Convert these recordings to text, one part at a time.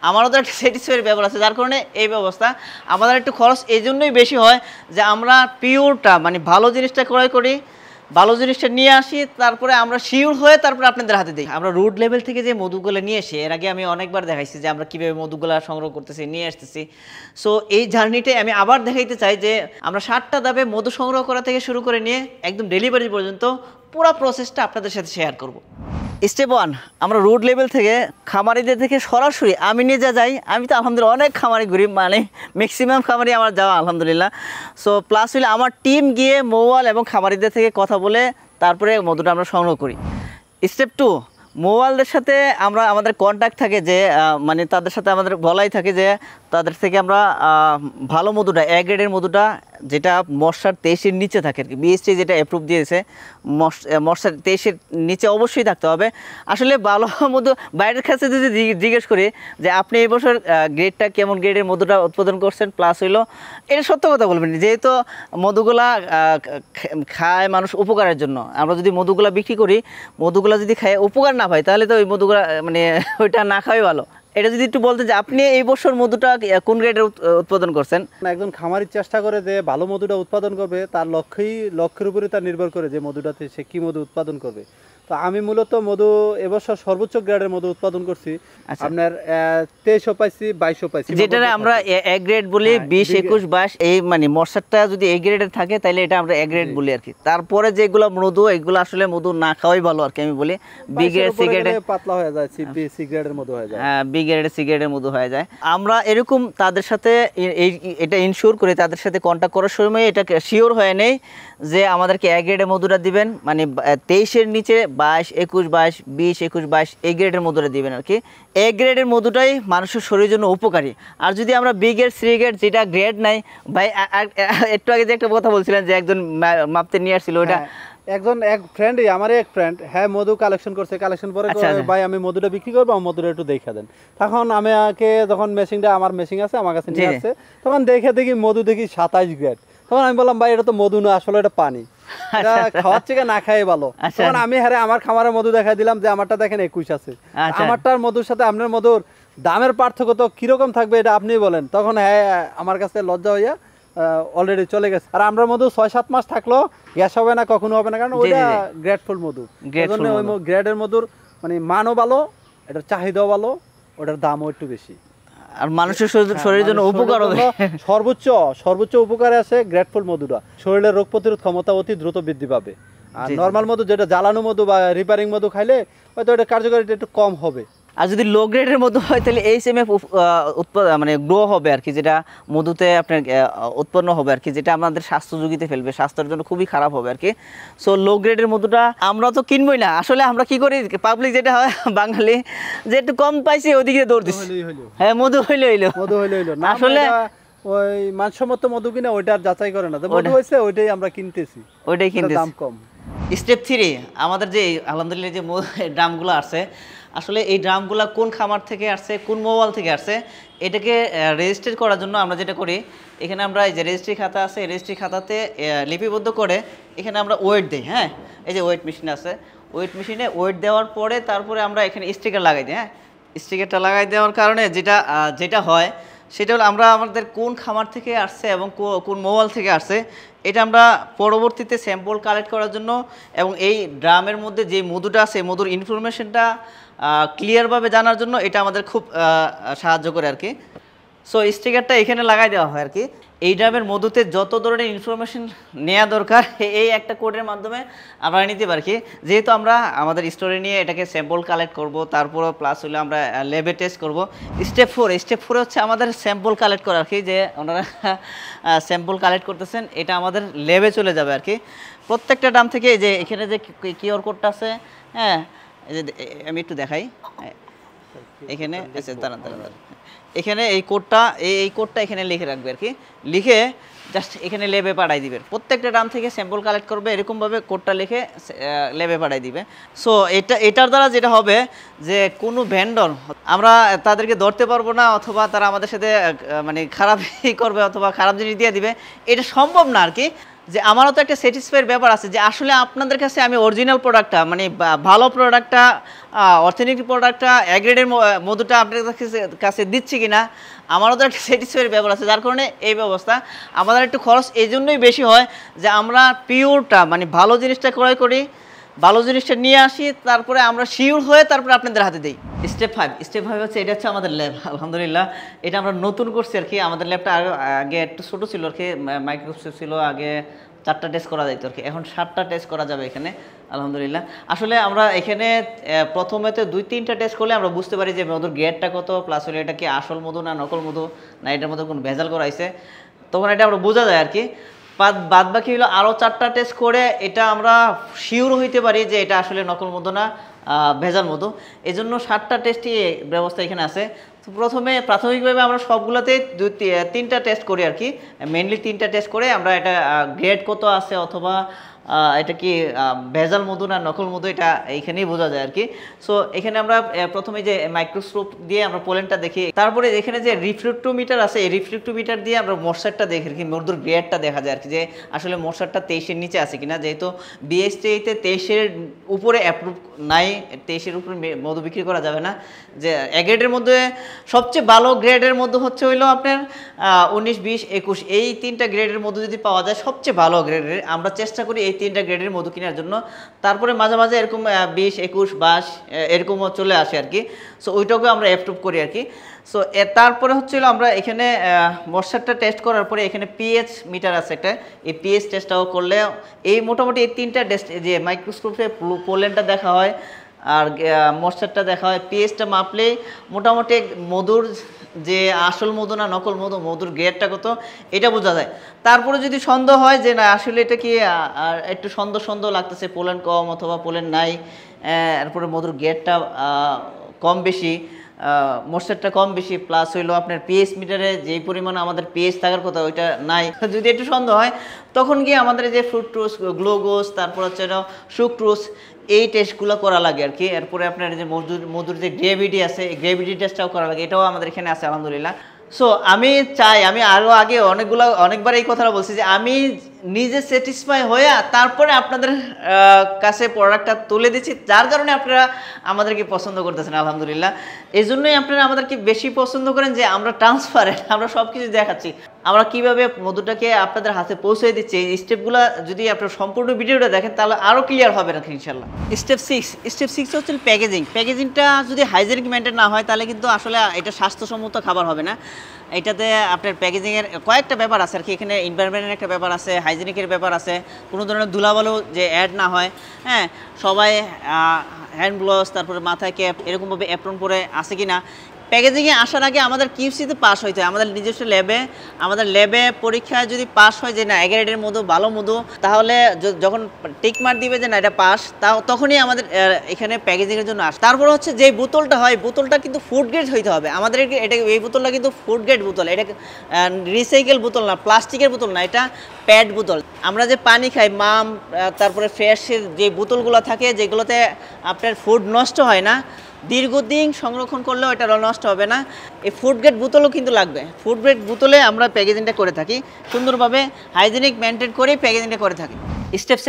আমারও তো একটা স্যাটিসফাইয়ের ব্যাপার আছে, যার কারণে এই ব্যবস্থা। আমাদের একটু খরচ এই জন্যই বেশি হয় যে আমরা পিওরটা মানে ভালো জিনিসটা ক্রয় করি, ভালো জিনিসটা নিয়ে আসি, তারপরে আমরা শিওর হয়ে তারপরে আপনাদের হাতে দিই। আমরা রুট লেভেল থেকে যে মধুগুলো নিয়ে এসে, এর আগে আমি অনেকবার দেখাইছি যে আমরা কীভাবে মধুগুলো সংগ্রহ করতেছি, নিয়ে আসতেছি। সো এই জার্নিটাই আমি আবার দেখাইতে চাই যে আমরা 7টা ধাপে মধু সংগ্রহ করা থেকে শুরু করে নিয়ে একদম ডেলিভারি পর্যন্ত পুরো প্রসেসটা আপনাদের সাথে শেয়ার করব। স্টেপ 1, আমরা রুট লেভেল থেকে খামারিদের থেকে সরাসরি আমি নিজে যাই। আমি তো আলহামদুলিল্লাহ অনেক খামারি ঘুরি, মানে ম্যাক্সিমাম খামারি আমার যাওয়া আলহামদুলিল্লাহ। সো প্লাস হইলে আমার টিম গিয়ে মৌয়াল এবং খামারিদের থেকে কথা বলে তারপরে মধুটা আমরা সংগ্রহ করি। স্টেপ 2, মৌয়ালদের সাথে আমাদের কন্ট্যাক্ট থাকে যে মানে তাদের সাথে আমাদের বলাই থাকে যে তাদের থেকে আমরা ভালো মধুটা, এ গ্রেডের মধুটা যেটা মশার 23-এর নিচে থাকে আর কি, বিএসটি যেটা অ্যাপ্রুভ দিয়েছে, মশার 23-এর নিচে অবশ্যই থাকতে হবে। আসলে ভালো মধু বাইরের কাছে যদি জিজ্ঞেস করি যে আপনি এই বছর গ্রেডটা কেমন গ্রেডের মধুটা উৎপাদন করছেন, প্লাস হইলো এটা সত্য কথা বলবেন, যেহেতু মধুগুলা খায় মানুষ উপকারের জন্য। আমরা যদি মধুগুলা বিক্রি করি, মধুগুলা যদি খায় উপকার না পায়, তাহলে তো ওই মধুগুলা মানে ওইটা না খাওয়াই ভালো। এটা যদি একটু বলতেন যে আপনি এই বছর মধুটা কোন গ্রেডের উৎপাদন করছেন? একজন খামারি চেষ্টা করে যে ভালো মধুটা উৎপাদন করবে, তার লক্ষ্যের উপরে তার নির্ভর করে যে মধুটাতে সে কি মধু উৎপাদন করবে। তো আমি মূলত মধু এবছর সর্বোচ্চ গ্রেডের মধু উৎপাদন করছি। আপনার 2300 পাইছি, 2200 পাইছি, যেটা আমরা এ গ্রেড বলি। 20, 21, 22 এই মানে মশারটা যদি এ গ্রেডের থাকে তাহলে এটা আমরা এ গ্রেড বলি আর কি। তারপরে যেগুলো মধু, এগুলো আসলে মধু না খাওয়াই ভালো আর কি, আমি বলি। বি গ্রেড, সি গ্রেড পাতলা হয়ে যায়, সি গ্রেডের মধু হয়ে যায়। হ্যাঁ, বি গ্রেড, সি গ্রেডের মধু হয়ে যায়। আমরা এরকম তাদের সাথে এটা ইনশিওর করে তাদের সাথে কন্ট্যাক্ট করার সময় এটা শিওর হয়ে নেই যে আমাদেরকে এ গ্রেডের মধুটা দিবেন, মানে 23-এর নিচে 22, 21, 22, 20, 21, 22 এই গ্রেডের মধুটা দিবেন আর কি। এ গ্রেডের মধুটাই মানুষের শরীরের জন্য উপকারী। আর যদি আমরা বি গ্রেড, সি গ্রেড যেটা গ্রেড নাই, ভাই একটু আগে যে একটা কথা বলছিলেন যে একজন মাপতে নিয়ে আসছিল, ওইটা এক ফ্রেন্ড, আমারই এক ফ্রেন্ড, হ্যাঁ মধু কালেকশন করছে, কালেকশন পরে ভাই আমি মধুটা বিক্রি করবো, আমার মধুটা একটু দেখা দেন। তখন আমাকে যখন মেশিনটা, আমার মেশিন আছে আমার কাছে নিয়ে আসছে, তখন দেখি মধু দেখি 27 গ্রেড। তখন আমি বললাম ভাই এটা তো মধু না, আসলে এটা পানি, খাওয়ার থেকে না খাই ভালো। তখন আমি আমার খামারের মধু দেখাই দিলাম যে আমারটা দেখেন 21 আছে, আমারটার মধুর সাথে আপনার মধুর দামের পার্থক্য তো কিরকম থাকবে এটা আপনি বলেন। তখন হ্যাঁ আমার কাছে লজ্জা হইয়া অলরেডি চলে গেছে। আর আমরা মধু 6-7 মাস থাকলো গ্যাস হবে না, কখনো হবে না, কারণ ওইটা গ্রেডফুল মধু। এজন্য ওই গ্রেডের মধুর মানে মানও ভালো, এটার চাহিদাও ভালো, ওটার দামও একটু বেশি, আর মানুষের শরীরের জন্য উপকার হবে। সর্বোচ্চ উপকারে আছে গ্রেডফুল মধুটা। শরীরের রোগ প্রতিরোধ ক্ষমতা অতি দ্রুত বৃদ্ধি পাবে। আর নর্মাল মধু যেটা জ্বালানো মধু বা রিপেয়ারিং মধু খাইলে হয়তো এটা কার্যকারিতা একটু কম হবে। আর যদি লো গ্রেডের মধু হয় তাহলে HMF মানে গ্রো হবে আর কি, যেটা মধুতে আপনার উৎপন্ন হবে আর কি, যেটা আমাদের স্বাস্থ্য ঝুঁকিতে ফেলবে, স্বাস্থ্যের জন্য খুবই খারাপ হবে আর কি। সো লো গ্রেডের মধুটা আমরা তো কিনবই না। আসলে আমরা কি করি, পাবলিক যেটা হয় বাঙালি, যে একটু কম পাইছি ওদিকে দৌড় দিচ্ছি, হ্যাঁ মধু হইলো না, আসলে ওই মানসম্মত মধু কিনা ওইটা যাচাই করে না, মধু হয়েছে ওইটাই আমরা কিনতেছি, দাম কম। স্টেপ 3, আমাদের যে আলহামদুলিল্লাহ যে ড্রামগুলো আছে, আসলে এই ড্রামগুলো কোন খামার থেকে আসছে, কোন মোবাইল থেকে আসছে, এটাকে রেজিস্টার করার জন্য আমরা যেটা করি, এখানে আমরা এই যে রেজিস্ট্রি খাতা আছে, এই রেজিস্ট্রি খাতাতে লিপিবদ্ধ করে এখানে আমরা ওয়েট দিই। হ্যাঁ, এই যে ওয়েট মেশিন আছে, ওয়েট মেশিনে ওয়েট দেওয়ার পরে তারপরে আমরা এখানে স্টিকার লাগাই দিই। হ্যাঁ, স্টিকারটা লাগাই দেওয়ার কারণে যেটা হয় সেটা হলো আমরা আমাদের কোন খামার থেকে আসছে এবং কোন মোবাইল থেকে আসছে এটা আমরা পরবর্তীতে স্যাম্পল কালেক্ট করার জন্য এবং এই ড্রামের মধ্যে যে মধুটা আছে মধুর ইনফরমেশনটা ক্লিয়ারভাবে জানার জন্য এটা আমাদের খুব সাহায্য করে আর কি। সো স্টিকারটা এখানে লাগাই দেওয়া হয় আর কি। এই ড্রামের মধুতে যত ধরনের ইনফরমেশন নেওয়া দরকার এই একটা কোডের মাধ্যমে আমরা নিতে পারি কি, যেহেতু আমরা আমাদের স্টোরে নিয়ে এটাকে স্যাম্পল কালেক্ট করব, তারপর প্লাস হলে আমরা ল্যাবে টেস্ট করব। স্টেপ 4 হচ্ছে আমাদের স্যাম্পল কালেক্ট করা আর কি, যে ওনারা স্যাম্পল কালেক্ট করতেছেন, এটা আমাদের ল্যাবে চলে যাবে আর কি। প্রত্যেকটা ড্রাম থেকে যে এখানে যে কিউআর কোডটা আছে, হ্যাঁ এই যে আমি একটু দেখাই, এখানে দাঁড়ান এখানে এই কোডটা এখানে লিখে রাখবে আর কি, লিখে জাস্ট এখানে ল্যাবে পাঠাই দিবে। প্রত্যেকটা ড্রাম থেকে স্যাম্পল কালেক্ট করবে, এরকমভাবে কোডটা লিখে ল্যাবে পাঠাই দিবে। সো এটার দ্বারা যেটা হবে যে কোনো ভেন্ডর আমরা তাদেরকে ধরতে পারবো না, অথবা তারা আমাদের সাথে মানে খারাপই করবে অথবা খারাপ জিনিস দিয়ে দিবে, এটা সম্ভব না আর কি। যে আমারও তো একটা স্যাটিসফাইয়ের ব্যাপার আছে যে আসলে আপনাদের কাছে আমি অরিজিনাল প্রোডাক্টটা মানে ভালো প্রোডাক্টটা অথেন্টিক প্রোডাক্টটা গ্রেডের মধুটা আপনাদের কাছে দিচ্ছি কিনা আমারও তো একটা স্যাটিসফাইয়ের ব্যাপার আছে, যার কারণে এই ব্যবস্থা। আমাদের একটু খরচ এই জন্যই বেশি হয় যে আমরা পিওরটা মানে ভালো জিনিসটা ক্রয় করি, ভালো জিনিসটা নিয়ে আসি, তারপরে আমরা শিওর হয়ে তারপরে আপনাদের হাতে দিই। স্টেপ 5 হচ্ছে এটা হচ্ছে আমাদের ল্যাব। আলহামদুলিল্লাহ এটা আমরা নতুন করছি আর কি। আমাদের ল্যাবটা আগে একটু ছোটো ছিল আর কি, মাইক্রোস্কোপ ছিল, আগে 4টা টেস্ট করা যেত আর কি, এখন 7টা টেস্ট করা যাবে এখানে আলহামদুলিল্লাহ। আসলে আমরা এখানে প্রথমেতে 2-3টা টেস্ট করলে আমরা বুঝতে পারি যে মধুর গ্রেডটা কত, প্লাস হলে এটা কি আসল মধু না নকল মধু, না এটার মধ্যে কোনো ভেজাল করাইছে, তখন এটা আমরা বোঝা যায় আর কি। বাদ বাকি হলো আরও 4টা টেস্ট করে এটা আমরা শিওর হইতে পারি যে এটা আসলে নকল মধু না ভেজাল মধু। এই জন্য 7টা টেস্টই ব্যবস্থা এখানে আছে। তো প্রথমে প্রাথমিকভাবে আমরা সবগুলোতে 3টা টেস্ট করি আর কি, মেনলি 3টা টেস্ট করে আমরা এটা গ্রেড কত আছে অথবা এটা কি ভেজাল মধু না নকল মধু এটা এইখানেই বোঝা যায় আর কি। সো এখানে আমরা প্রথমে যে মাইক্রোস্কোপ দিয়ে আমরা পোলেনটা দেখি, তারপরে এখানে যে রিফ্লেক্টোমিটার আছে এই রিফ্লেক্টোমিটার দিয়ে আমরা মশারটা দেখি আর কি, মধুর গ্রেডটা দেখা যায় আর কি যে আসলে মশারটা 23-এর নিচে আছে কিনা, যেহেতু বিএসটিতে 23-এর উপরে অ্যাপ্রুভ নাই, 23-এর উপরে মধু বিক্রি করা যাবে না। যে গ্রেডের মধ্যে সবচেয়ে ভালো গ্রেডের মধ্যে হচ্ছে হইলো আপনার 19, 20, 21 এই 3টা গ্রেডের মধ্যে যদি পাওয়া যায় সবচেয়ে ভালো গ্রেডের, আমরা চেষ্টা করি এই 3টা গ্রেডের মধু কেনার জন্য। তারপরে মাঝে মাঝে এরকম 20, 21, 22 এরকমও চলে আসে আর কি। সো ওইটাকে আমরা অ্যাপ্রুভ করি আর কি। সো তারপরে হচ্ছিল আমরা এখানে মশারটা টেস্ট করার পরে এখানে পিএইচ মিটার আছে একটা, এই পিএইচ টেস্টটাও করলে এই মোটামুটি এই 3টা টেস্ট যে মাইক্রোস্কোপে পোলেনটা দেখা হয় আর মশারটা দেখা হয়, পিএইচটা মাপলে মোটামুটি মধুর যে আসল মধু না নকল মধু, মধুর গ্রেডটা কত এটা বোঝা যায়। তারপরে যদি সন্দেহ হয় যে না আসলে এটা কি একটু সন্দেহ লাগতেছে, পোলেন কম অথবা পোলেন নাই, এরপরে মধুর গ্রেডটা কম বেশি, মশারটা কম বেশি, প্লাস হইলো আপনার পিএইচ মিটারে যেই পরিমাণে আমাদের পিএইচ থাকার কথা ওইটা নাই, যদি একটু সন্দেহ হয় তখন গিয়ে আমাদের যে ফ্রুক্টোজ, গ্লুকোজ, তারপর হচ্ছে সুক্রোজ এই টেস্টগুলো করা লাগে আর কি। এরপরে আপনার যে মধুর যে গ্রেভিটি আছে এই গ্রেভিটি টেস্টটাও করা লাগে, এটাও আমাদের এখানে আছে আলহামদুলিল্লাহ। সো আমি চাই, আমি আরও আগে অনেকবার এই কথাটা বলছি যে আমি নিজে স্যাটিসফাই হয়ে তারপরে আপনাদের কাছে প্রোডাক্টটা তুলে দিচ্ছি, যার কারণে আপনারা আমাদেরকে পছন্দ করতেছেন আলহামদুলিল্লাহ। এই জন্যই আপনারা আমাদেরকে বেশি পছন্দ করেন যে আমরা ট্রান্সপারেন্ট, আমরা সব কিছু দেখাচ্ছি, আমরা কিভাবে মধুটাকে আপনাদের হাতে পৌঁছে দিচ্ছি। এই স্টেপগুলো যদি আপনারা সম্পূর্ণ ভিডিওটা দেখেন তাহলে আরও ক্লিয়ার হবে না ইনশাল্লাহ। স্টেপ 6 হচ্ছে প্যাকেজিংটা যদি হাইজেনিক মেনটেন না হয় তাহলে কিন্তু আসলে এটা স্বাস্থ্যসম্মত খাবার হবে না। এটাতে আপনার প্যাকেজিংয়ের কয়েকটা ব্যাপার আছে আর কি, এখানে এনভায়রনমেন্টের একটা ব্যাপার আছে, হাইজেনিকের ব্যাপার আছে, কোনো ধরনের ধুলাবালু যে অ্যাড না হয়, হ্যাঁ সবাই হ্যান্ড গ্লোভস তারপরে মাথায় ক্যাপ এরকমভাবে অ্যাপ্রন পরে আছে কি না। প্যাকেজিংয়ে আসার আগে আমাদের কিউসিতে পাস হইতে হয়, আমাদের নিজস্ব ল্যাবে পরীক্ষায় যদি পাস হয় যে না গ্রেডের মধু ভালো মধু, তাহলে যখন টিক মার্ক দিবে যে না এটা পাস, তখনই আমাদের এখানে প্যাকেজিংয়ের জন্য আসে। তারপর হচ্ছে যে বোতলটা হয়, বোতলটা কিন্তু ফুড গ্রেড হইতে হবে আমাদের। এই বোতলটা কিন্তু ফুড গ্রেড বোতল, এটা রিসাইকেল বোতল না, প্লাস্টিকের বোতল না, এটা প্যাড বোতল। আমরা যে পানি খাই মাম, তারপরে ফ্রেশের যে বোতলগুলো থাকে যেগুলোতে আপনার ফুড নষ্ট হয় না, দীর্ঘদিন সংরক্ষণ করলেও এটা নষ্ট হবে না, এই ফুড গ্রেড বোতলও কিন্তু লাগবে। ফুড গ্রেড বোতলে আমরা প্যাকেজিংটা করে থাকি সুন্দরভাবে, হাইজেনিক মেনটেন করেই প্যাকেজিংটা করে থাকি। স্টেপ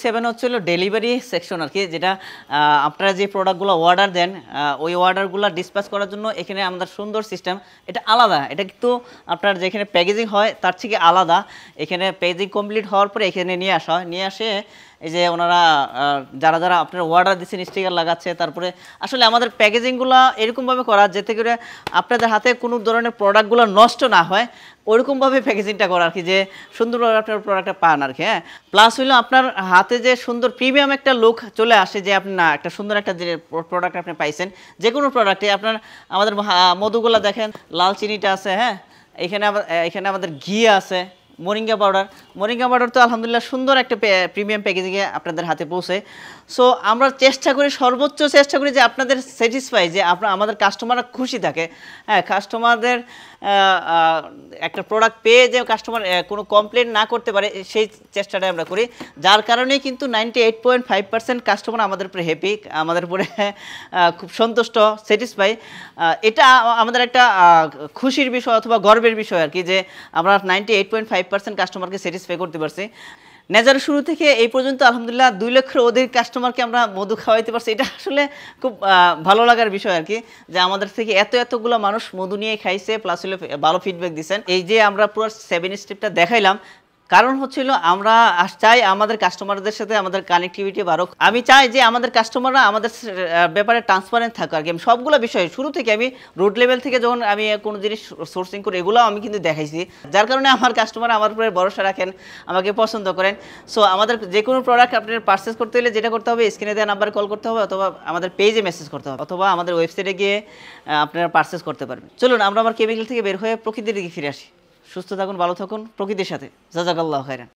7 হচ্ছে হলো ডেলিভারি সেকশন আর কি, যেটা আপনারা যে প্রোডাক্টগুলো অর্ডার দেন ওই অর্ডারগুলো ডিসপ্যাচ করার জন্য এখানে আমাদের সুন্দর সিস্টেম, এটা আলাদা, এটা কিন্তু আপনার যেখানে প্যাকেজিং হয় তার থেকে আলাদা। এখানে প্যাকেজিং কমপ্লিট হওয়ার পরে এখানে নিয়ে আসা হয়, নিয়ে আসে এই যে ওনারা যারা আপনারা অর্ডার দিচ্ছেন স্টিকার লাগাচ্ছে। তারপরে আসলে আমাদের প্যাকেজিংগুলো এরকমভাবে করা যাতে করে আপনাদের হাতে কোনো ধরনের প্রোডাক্টগুলো নষ্ট না হয়, ওইরকমভাবে প্যাকেজিংটা করা আর কি, যে সুন্দরভাবে আপনার প্রোডাক্টটা পান আর কি। হ্যাঁ, প্লাস হইলো আপনার হাতে যে সুন্দর প্রিমিয়াম একটা লুক চলে আসে, যে আপনি না একটা সুন্দর একটা যে প্রোডাক্ট আপনি পাইছেন, যে কোনো প্রোডাক্টে আপনার আমাদের মধুগুলো দেখেন, লাল চিনিটা আছে, হ্যাঁ এখানে আমাদের ঘি আছে, মোরিঙ্গা পাউডার তো আলহামদুলিল্লাহ সুন্দর একটা প্রিমিয়াম প্যাকেজিংয়ে আপনাদের হাতে পৌঁছে। সো আমরা সর্বোচ্চ চেষ্টা করি যে আপনাদের স্যাটিসফাই, যে আমাদের কাস্টমাররা খুশি থাকে। হ্যাঁ, কাস্টমারদের একটা প্রোডাক্ট পেয়ে যে কাস্টমার কোনো কমপ্লেন না করতে পারে সেই চেষ্টাটা আমরা করি, যার কারণেই কিন্তু 98.5% কাস্টমার আমাদের উপরে হ্যাপি, আমাদের উপরে খুব সন্তুষ্ট, স্যাটিসফাই। এটা আমাদের একটা খুশির বিষয় অথবা গর্বের বিষয় আর কি, যে আমরা 98.5% 100% কাস্টমারকে স্যাটিসফাই করতে পারছি। নেজারের শুরু থেকে এই পর্যন্ত আলহামদুলিল্লাহ 2 লক্ষের অধিক কাস্টমারকে আমরা মধু খাওয়াইতে পারছি। এটা আসলে খুব ভালো লাগার বিষয় আর কি, যে আমাদের থেকে এতগুলো মানুষ মধু নিয়ে খাইছে, প্লাস হলো ভালো ফিডব্যাক দিচ্ছেন। এই যে আমরা পুরো 7 স্টেপটা দেখাইলাম, কারণ হচ্ছিল আমরা চাই আমাদের কাস্টমারদের সাথে আমাদের কানেক্টিভিটি বাড়ুক। আমি চাই যে আমাদের কাস্টমাররা আমাদের ব্যাপারে ট্রান্সপারেন্ট থাকুক আর কি। আমি সবগুলো বিষয় শুরু থেকে, আমি রুট লেভেল থেকে যখন আমি কোনো জিনিস সোর্সিং করি এগুলো আমি কিন্তু দেখাইছি, যার কারণে আমার কাস্টমার আমার উপরে ভরসা রাখেন, আমাকে পছন্দ করেন। সো আমাদের যে কোনো প্রোডাক্ট আপনার পারচেস করতে হলে যেটা করতে হবে, স্ক্রিনে দেওয়া নাম্বারে কল করতে হবে, অথবা আমাদের পেজে মেসেজ করতে হবে, অথবা আমাদের ওয়েবসাইটে গিয়ে আপনারা পারচেস করতে পারবেন। চলুন আমরা আমার কেমিক্যাল থেকে বের হয়ে প্রকৃতির দিকে ফিরে আসি। সুস্থ থাকুন, ভালো থাকুন প্রকৃতির সাথে। জাযাকাল্লাহু খাইরান।